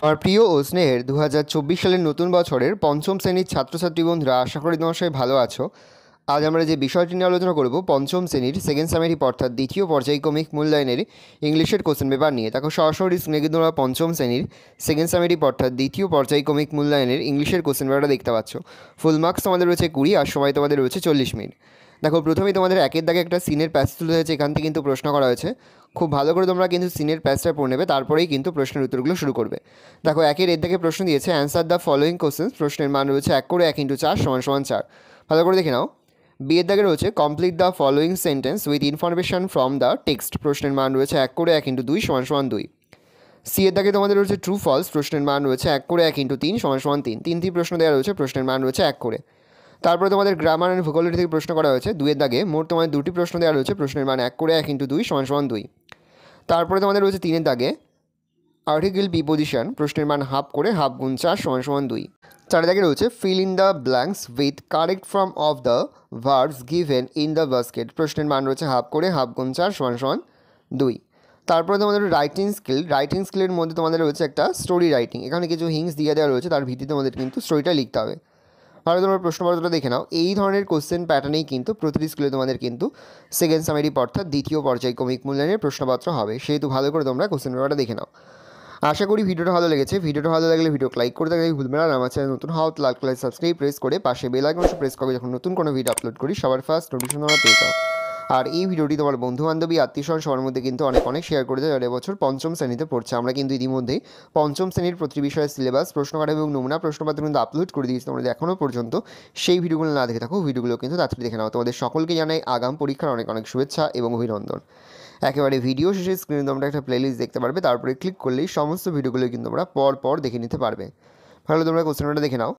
আমার প্রিয় ও স্নেহের 2024 সালের নতুন বছরের পঞ্চম শ্রেণীর ছাত্রছাত্রী বন্ধুরা, আশা করি তোমার সবাই ভালো আছো। আজ আমরা যে বিষয়টি নিয়ে আলোচনা করব পঞ্চম শ্রেণীর সেকেন্ড সামেটিভ অর্থাৎ দ্বিতীয় পর্যায়ক্রমিক মূল্যায়নের ইংলিশের কোশ্চেন পেপার নিয়ে। দেখো সরাসরি স্ক্রিনে কিন্তু তোমরা পঞ্চম শ্রেণীর সেকেন্ড সামেটিভ অর্থাৎ দ্বিতীয় পর্যায়ক্রমিক মূল্যায়নের ইংলিশের কোশ্চেন পেপারটা দেখতে পাচ্ছ। ফুল মার্কস তোমাদের রয়েছে 20 আর সময় তোমাদের রয়েছে 40 মিনিট। দেখো প্রথমেই তোমাদের একের দাগে একটা সিনের প্যাচ তুলে হয়েছে, এখান থেকে কিন্তু প্রশ্ন করা হয়েছে। খুব ভালো করে তোমরা কিন্তু সিনের প্যাচটা পড়ে নেবে, তারপরেই কিন্তু প্রশ্নের উত্তরগুলো শুরু করবে। দেখো একের এর দাগে প্রশ্ন দিয়েছে অ্যান্সার দ্য ফলোয়িং কোশ্চেন্স, প্রশ্নের মান রয়েছে 1 করে 1 × 4 = 4। ভালো করে দেখে নাও। বি এর দাগে রয়েছে complete the following sentence with information from the text, প্রশ্নের মান রয়েছে 1 করে 1 × 2 = 2। সি এর দাগে তোমাদের রয়েছে ট্রু ফলস, প্রশ্নের মান রয়েছে 1 করে 1 × 3 = 3। তিনটি প্রশ্ন দেওয়া রয়েছে, প্রশ্নের মান রয়েছে 1 করে। তারপরে তোমাদের গ্রামার অ্যান্ড ভোকাবুলারি থেকে প্রশ্ন করা হয়েছে। দুইয়ের দাগে মোট তোমাদের দুটি প্রশ্ন দেওয়া রয়েছে, প্রশ্নের মান 1 করে 1 × 2 = 2। তারপরে তোমাদের রয়েছে তিনের দাগে আর্টিকেল প্রিপোজিশন, প্রশ্নের মান হাফ করে হাফ × 4 = 2। চারের দাগে রয়েছে fill in the blanks with correct form of the verbs given in the basket, প্রশ্নের মান রয়েছে হাফ করে হাফ × 4 = 2। তারপরে তোমাদের রাইটিং স্কিলের মধ্যে তোমাদের রয়েছে একটা স্টোরি রাইটিং। এখানে কিছু হিংস দিয়ে দেওয়া রয়েছে, তার ভিত্তিতে তোমাদের কিন্তু স্টোরিটা লিখতে হবে। তাহলে তোমরা প্রশ্নপত্রটা দেখে নাও। এই ধরনের কোশ্চেন প্যাটার্নেই কিন্তু প্রতিটি স্কুলে তোমাদের কিন্তু সেকেন্ড সামেটিভ অর্থাৎ দ্বিতীয় পর্যায়ক্রমিক মূল্যায়নের প্রশ্নপত্র হবে, সেহেতু ভালো করে তোমরা কোশ্চেন পেপারটা দেখে নাও। আশা করি ভিডিওটা ভালো লেগেছে। ভিডিওটা ভালো লাগলে ভিডিও লাইক করে থাকলে ভুলবে না। আর আমার চ্যানেল নতুন হওয়া লাল কালার সাবস্ক্রাইব প্রেস করে পাশে বেল আইকনটা প্রেস করে যখন নতুন কোনো ভিডিও আপলোড করি সবার ফার্স্ট নোটিফিকেশন তোমরা পেয়ে যাও। আর এই ভিডিওটি তোমার বন্ধুবান্ধবী আত্মীয়স্বজন সবার মধ্যে কিন্তু অনেক শেয়ার করে দেয়। এবছর পঞ্চম শ্রেণীতে পড়ছে। আমরা কিন্তু ইতিমধ্যেই পঞ্চম শ্রেণীর প্রতি বিষয়ের সিলেবাস, প্রশ্নকাঠামো এবং নমুনা প্রশ্নপত্র কিন্তু আপলোড করে দিয়েছি। তোমরা এখনও পর্যন্ত সেই ভিডিওগুলো না দেখে থাকো, ভিডিওগুলো কিন্তু তাড়াতাড়ি দেখে নাও। তোমাদের সকলকে জানাই আগাম পরীক্ষার অনেক শুভেচ্ছা এবং অভিনন্দন। একেবারে ভিডিও শেষে স্ক্রিনে তোমরা একটা প্লেলিস্ট দেখতে পারবে, তারপরে ক্লিক করলেই সমস্ত ভিডিওগুলো কিন্তু তোমরা পর দেখে নিতে পারবে। ভালো তোমরা কোশ্চেনটা দেখে নাও।